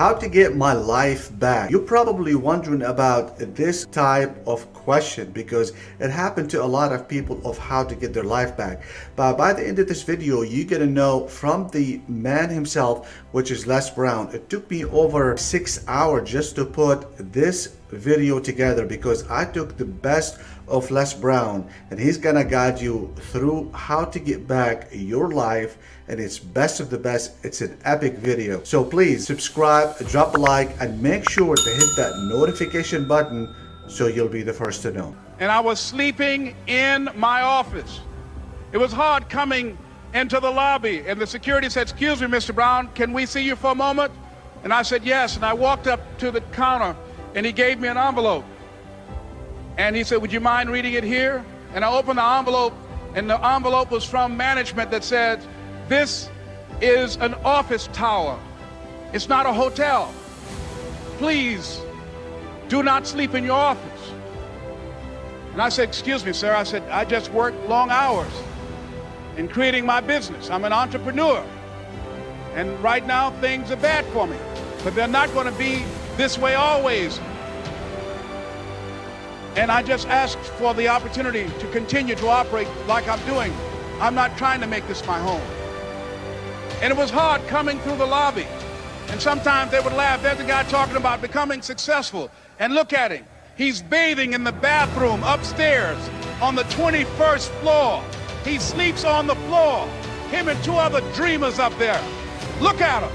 How to get my life back. You're probably wondering about this type of question because it happened to a lot of people of how to get their life back. But by the end of this video, you're gonna know from the man himself, which is Les Brown. It took me over 6 hours just to put this video together because I took the best of Les Brown and he's gonna guide you through how to get back your life, and it's best of the best. It's an epic video. So please subscribe, drop a like, and make sure to hit that notification button so you'll be the first to know. And I was sleeping in my office. It was hard coming into the lobby, and the security said, "Excuse me, Mr. Brown, can we see you for a moment?" And I said, "Yes." And I walked up to the counter and he gave me an envelope. And he said, "Would you mind reading it here?" And I opened the envelope, and the envelope was from management that said, "This is an office tower. It's not a hotel. Please do not sleep in your office." And I said, "Excuse me, sir." I said, "I just work long hours in creating my business. I'm an entrepreneur. And right now things are bad for me, but they're not going to be this way always. And I just asked for the opportunity to continue to operate like I'm doing. I'm not trying to make this my home." And it was hard coming through the lobby. And sometimes they would laugh. There's a guy talking about becoming successful. And look at him. He's bathing in the bathroom upstairs on the 21st floor. He sleeps on the floor. Him and 2 other dreamers up there. Look at him.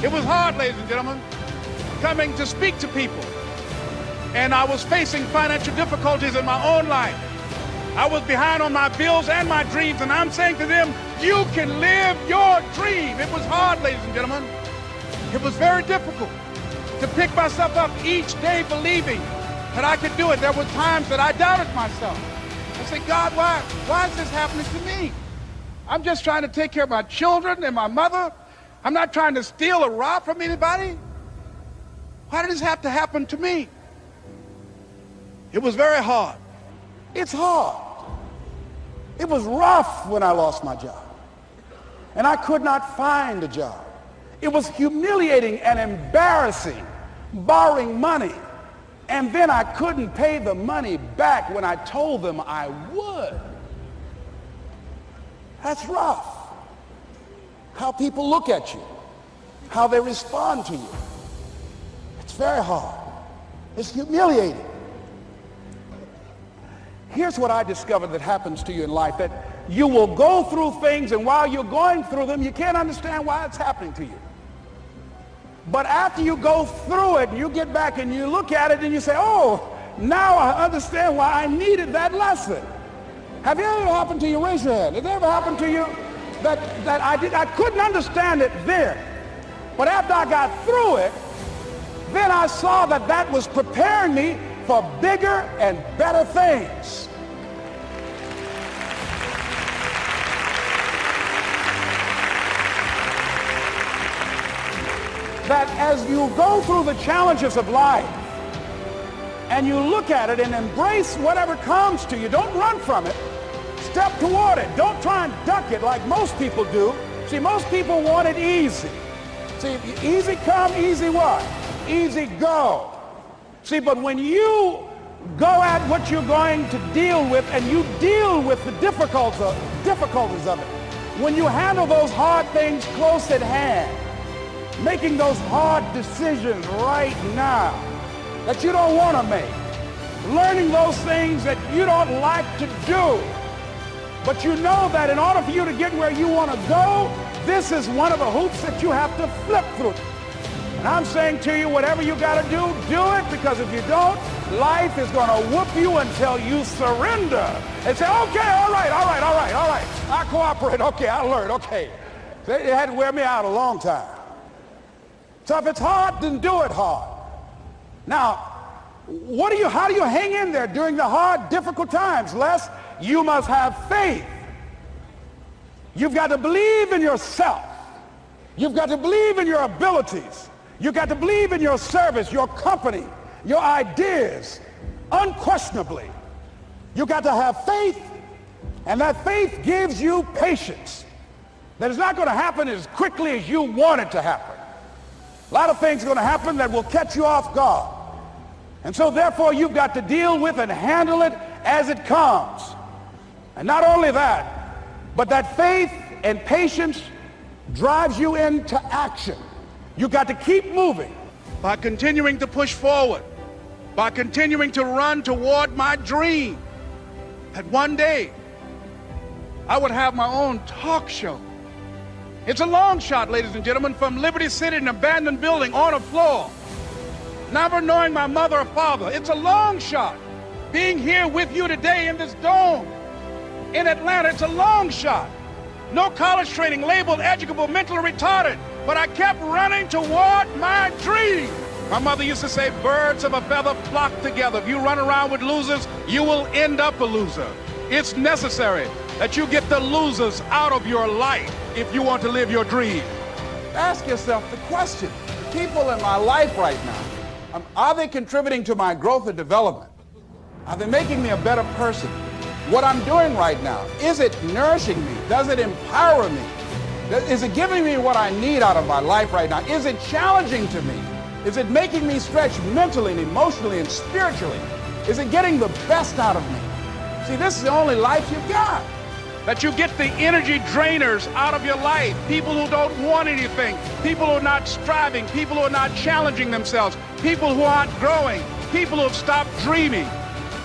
It was hard, ladies and gentlemen, coming to speak to people. And I was facing financial difficulties in my own life. I was behind on my bills and my dreams, and I'm saying to them, you can live your dream. It was hard, ladies and gentlemen. It was very difficult to pick myself up each day believing that I could do it. There were times that I doubted myself. I said, "God, why is this happening to me? I'm just trying to take care of my children and my mother. I'm not trying to steal or rob from anybody. Why did this have to happen to me?" It was very hard. It's hard. It was rough when I lost my job. And I could not find a job. It was humiliating and embarrassing, borrowing money. And then I couldn't pay the money back when I told them I would. That's rough. How people look at you, how they respond to you. It's very hard. It's humiliating. Here's what I discovered that happens to you in life, that you will go through things, and while you're going through them, you can't understand why it's happening to you. But after you go through it, you get back and you look at it and you say, "Oh, now I understand why I needed that lesson." Have you ever happened to you? Raise your hand. Has it ever happened to you that I couldn't understand it then, but after I got through it, then I saw that that was preparing me for bigger and better things. That as you go through the challenges of life and you look at it and embrace whatever comes to you, don't run from it. Step toward it. Don't try and duck it like most people do. See, most people want it easy. See, easy come, easy what? Easy go. See, but when you go at what you're going to deal with and you deal with the difficulties of it, when you handle those hard things close at hand, making those hard decisions right now that you don't want to make, learning those things that you don't like to do, but you know that in order for you to get where you want to go, this is one of the hoops that you have to flip through. And I'm saying to you, whatever you got to do it, because if you don't, life is going to whoop you until you surrender and say, "Okay, all right, I cooperate, okay, I learned, okay." It had to wear me out a long time. So if it's hard, then do it hard. Now, how do you hang in there during the hard, difficult times? Les, you must have faith. You've got to believe in yourself. You've got to believe in your abilities. You've got to believe in your service, your company, your ideas, unquestionably. You've got to have faith, and that faith gives you patience. That it's not going to happen as quickly as you want it to happen. A lot of things are going to happen that will catch you off guard. And so therefore you've got to deal with and handle it as it comes. And not only that, but that faith and patience drives you into action. You've got to keep moving. By continuing to push forward, by continuing to run toward my dream, that one day I would have my own talk show. It's a long shot, ladies and gentlemen, from Liberty City, an abandoned building on a floor, never knowing my mother or father. It's a long shot. Being here with you today in this dome in Atlanta, it's a long shot. No college training, labeled educable, mentally retarded, but I kept running toward my dream. My mother used to say, birds of a feather flock together. If you run around with losers, you will end up a loser. It's necessary that you get the losers out of your life if you want to live your dream. Ask yourself the question, the people in my life right now, are they contributing to my growth and development? Are they making me a better person? What I'm doing right now, is it nourishing me? Does it empower me? Is it giving me what I need out of my life right now? Is it challenging to me? Is it making me stretch mentally and emotionally and spiritually? Is it getting the best out of me? See, this is the only life you've got. That you get the energy drainers out of your life. People who don't want anything. People who are not striving. People who are not challenging themselves. People who aren't growing. People who have stopped dreaming.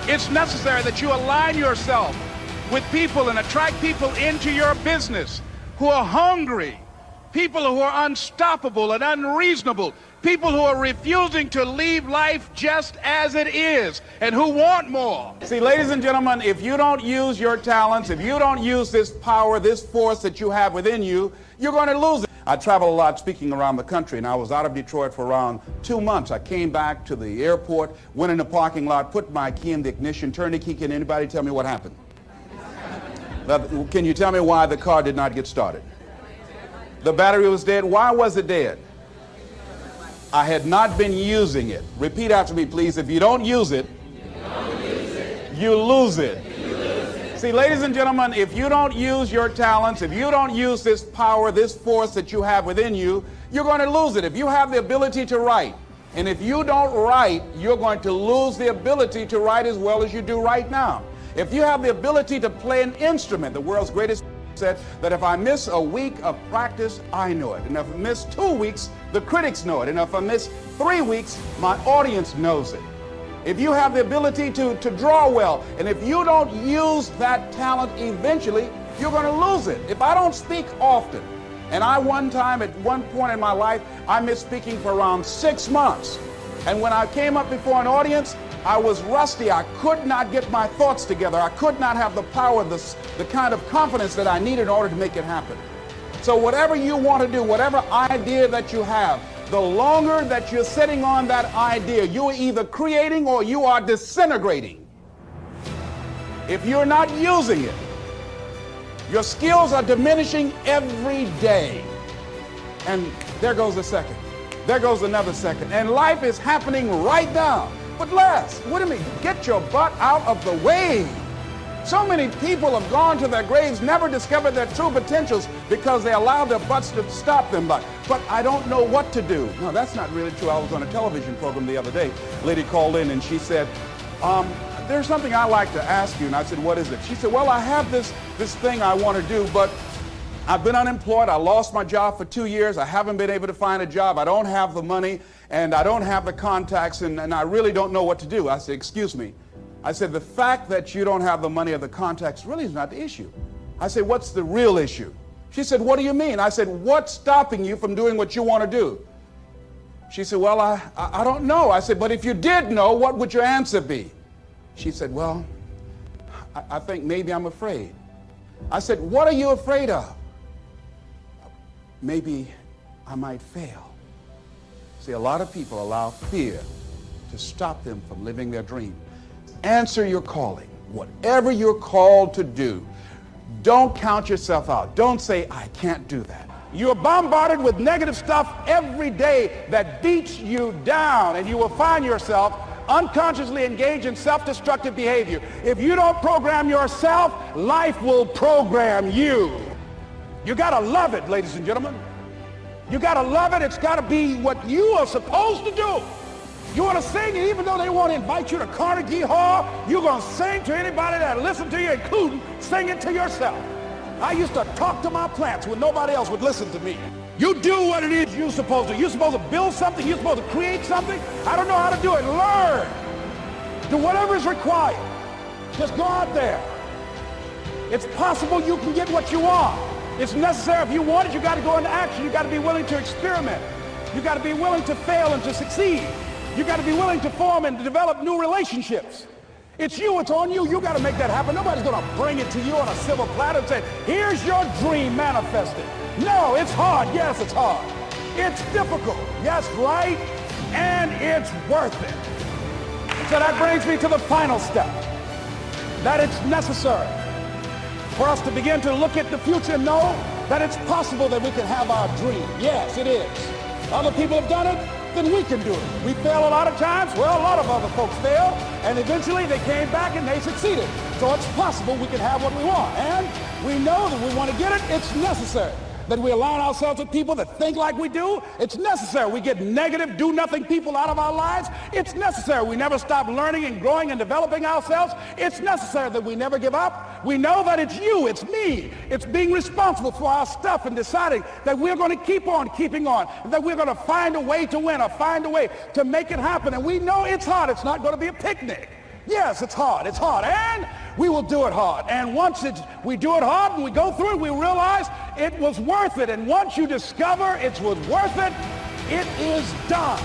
It's necessary that you align yourself with people and attract people into your business who are hungry. People who are unstoppable and unreasonable. People who are refusing to leave life just as it is and who want more. See, ladies and gentlemen, if you don't use your talents, if you don't use this power, this force that you have within you, you're going to lose it. I travel a lot speaking around the country, and I was out of Detroit for around 2 months. I came back to the airport, went in the parking lot, put my key in the ignition, turned the key. Can anybody tell me what happened? Can you tell me why the car did not get started? The battery was dead. Why was it dead? I had not been using it. Repeat after me, please. If you don't use it, you lose it. See, ladies and gentlemen, if you don't use your talents, if you don't use this power, this force that you have within you, you're going to lose it. If you have the ability to write, and if you don't write, you're going to lose the ability to write as well as you do right now. If you have the ability to play an instrument, the world's greatest said that if I miss a week of practice, I know it. And if I miss 2 weeks, the critics know it. And if I miss 3 weeks, my audience knows it. If you have the ability to draw well, and if you don't use that talent eventually, you're going to lose it. If I don't speak often, and at one point in my life, I missed speaking for around 6 months. And when I came up before an audience, I was rusty. I could not get my thoughts together. I could not have the power, the kind of confidence that I needed in order to make it happen. So whatever you want to do, whatever idea that you have, the longer that you're sitting on that idea, you are either creating or you are disintegrating. If you're not using it, your skills are diminishing every day. And there goes a second. There goes another second. And life is happening right now. But Les, what do you mean? Get your butt out of the way. So many people have gone to their graves, never discovered their true potentials because they allowed their butts to stop them. But I don't know what to do. No, that's not really true. I was on a television program the other day. A lady called in and she said, there's something I'd like to ask you. And I said, what is it? She said, well, I have this thing I want to do, but I've been unemployed. I lost my job for 2 years. I haven't been able to find a job. I don't have the money and I don't have the contacts and I really don't know what to do. I said, excuse me. I said, the fact that you don't have the money or the contacts really is not the issue. I said, what's the real issue? She said, what do you mean? I said, what's stopping you from doing what you want to do? She said, well, I don't know. I said, but if you did know, what would your answer be? She said, well, I think maybe I'm afraid. I said, what are you afraid of? Maybe I might fail. See, a lot of people allow fear to stop them from living their dream. Answer your calling. Whatever you're called to do, don't count yourself out. Don't say, I can't do that. You're bombarded with negative stuff every day that beats you down, and you will find yourself unconsciously engaged in self-destructive behavior. If you don't program yourself, life will program you. You gotta love it, ladies and gentlemen. You got to love it. It's got to be what you are supposed to do. You want to sing, and even though they want to invite you to Carnegie Hall, you're going to sing to anybody that listens to you, including singing to yourself. I used to talk to my plants when nobody else would listen to me. You do what it is you're supposed to. You're supposed to build something. You're supposed to create something. I don't know how to do it. Learn. Do whatever is required. Just go out there. It's possible you can get what you want. It's necessary. If you want it, you got to go into action. You got to be willing to experiment. You got to be willing to fail and to succeed. You got to be willing to form and to develop new relationships. It's you. It's on you. You got to make that happen. Nobody's going to bring it to you on a silver platter and say, here's your dream manifested. No, it's hard. Yes, it's hard. It's difficult. Yes, right. And it's worth it. So that brings me to the final step, that it's necessary for us to begin to look at the future and know that it's possible that we can have our dream. Yes, it is. Other people have done it, then we can do it. We fail a lot of times. Well, a lot of other folks failed, and eventually they came back and they succeeded. So it's possible we can have what we want. And we know that we want to get it. It's necessary that we align ourselves with people that think like we do. It's necessary we get negative, do-nothing people out of our lives. It's necessary we never stop learning and growing and developing ourselves. It's necessary that we never give up. We know that it's you, it's me. It's being responsible for our stuff and deciding that we're going to keep on keeping on, that we're going to find a way to win or find a way to make it happen. And we know it's hard. It's not going to be a picnic. Yes, it's hard, and we will do it hard. And once we do it hard and we go through it, we realize it was worth it. And once you discover it was worth it, it is done.